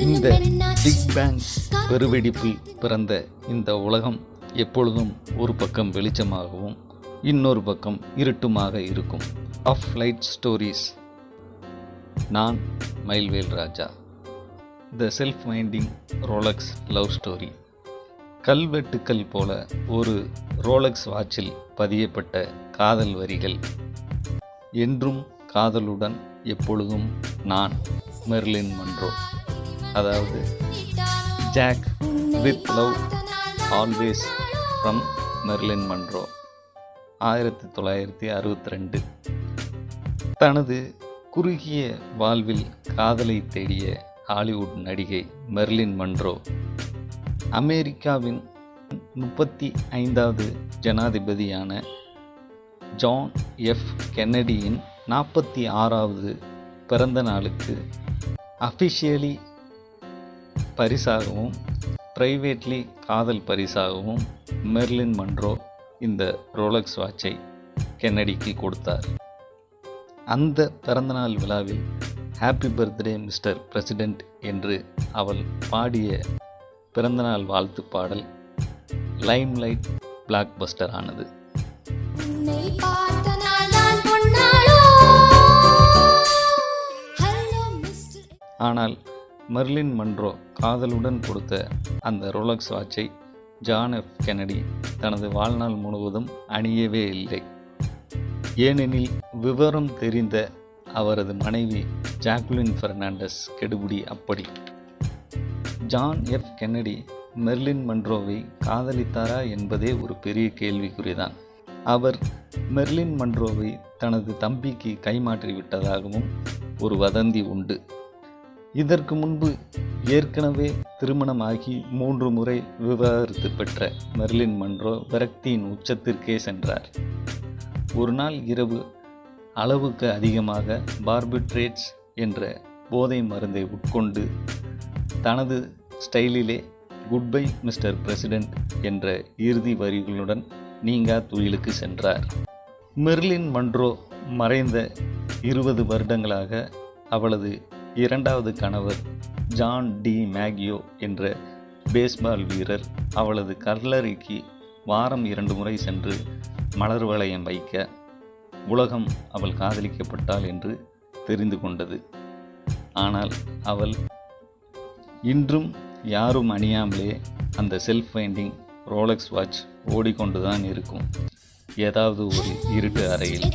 இந்த big bang பெருவெடிப்பில் பிறந்த இந்த உலகம் எப்பொழுதும் ஒரு பக்கம் வெளிச்சமாகவும் இன்னொரு பக்கம் இருட்டுமாக இருக்கும். Off light stories. நான் Mayilvel Raja. The self minding Rolex love story. கல்வெட்டுக்கள் போல ஒரு ரோலக்ஸ் வாட்சில் பதியப்பட்ட காதல் வரிகள். என்றும் காதலுடன் எப்பொழுதும் நான், மெர்லின் மன்றோ. அதாவது Jack with love always from Marilyn Monroe. 1962. தனது குறுகிய வாழ்வில் காதலை தேடிய ஹாலிவுட் நடிகை மெர்லின் மன்றோ அமெரிக்காவின் 35வது ஜனாதிபதியான ஜான் எஃப் கென்னடியின் 46வது பிறந்த நாளுக்கு அஃபிஷியலி பரிசாகவும் பிரைவேட்லி காதல் பரிசாகவும் மெர்லின் மன்றோ இந்த ரோலக்ஸ் வாட்சை கென்னடிக்கு கொடுத்தார். அந்த பிறந்தநாள் விழாவில் ஹாப்பி பர்த்டே மிஸ்டர் பிரசிடென்ட் என்று அவள் பாடிய பிறந்தநாள் வாழ்த்து பாடல் லைம் லைட் பிளாக் பஸ்டர் ஆனது. ஆனால் மெர்லின் மன்றோ காதலுடன் கொடுத்த அந்த ரோலக்ஸ் வாட்சை ஜான் எஃப் கென்னடி தனது வாழ்நாள் முழுவதும் அணியவே இல்லை. ஏனெனில் விவரம் தெரிந்த அவரது மனைவி ஜாக்குலின் பெர்னாண்டஸ் கெடுபிடி அப்படி. ஜான் எஃப் கென்னடி மெர்லின் மன்ரோவை காதலித்தாரா என்பதே ஒரு பெரிய கேள்விக்குறிதான். அவர் மெர்லின் மன்ரோவை தனது தம்பிக்கு கைமாற்றிவிட்டதாகவும் ஒரு வதந்தி உண்டு. இதற்கு முன்பு ஏற்கனவே திருமணமாகி 3 முறை விவாகரத்து பெற்ற மெர்லின் மன்றோ விரக்தியின் உச்சத்திற்கே சென்றார். ஒரு நாள் இரவு அளவுக்கு அதிகமாக பார்பிட்ரேட்ஸ் என்ற போதை மருந்தை உட்கொண்டு தனது ஸ்டைலிலே குட்பை மிஸ்டர் பிரசிடென்ட் என்ற இறுதி வரிகளுடன் நீங்கா துயிலுக்கு சென்றார். மெர்லின் மன்றோ மறைந்த 20 வருடங்களாக அவளது 2வது கணவர் ஜான் டி மேகியோ என்ற பேஸ்பால் வீரர் அவளது கல்லறைக்கு வாரம் 2 முறை சென்று மலர் வளையம் வைக்க உலகம் அவள் காதலிக்கப்பட்டாள் என்று தெரிந்து கொண்டது. ஆனால் அவள் இன்றும் யாரும் அணியாமலே அந்த செல்ஃப் ஃபைண்டிங் ரோலக்ஸ் வாட்ச் ஓடிக்கொண்டுதான் இருக்கும் ஏதாவது ஒரு இருட்டு அறையில்.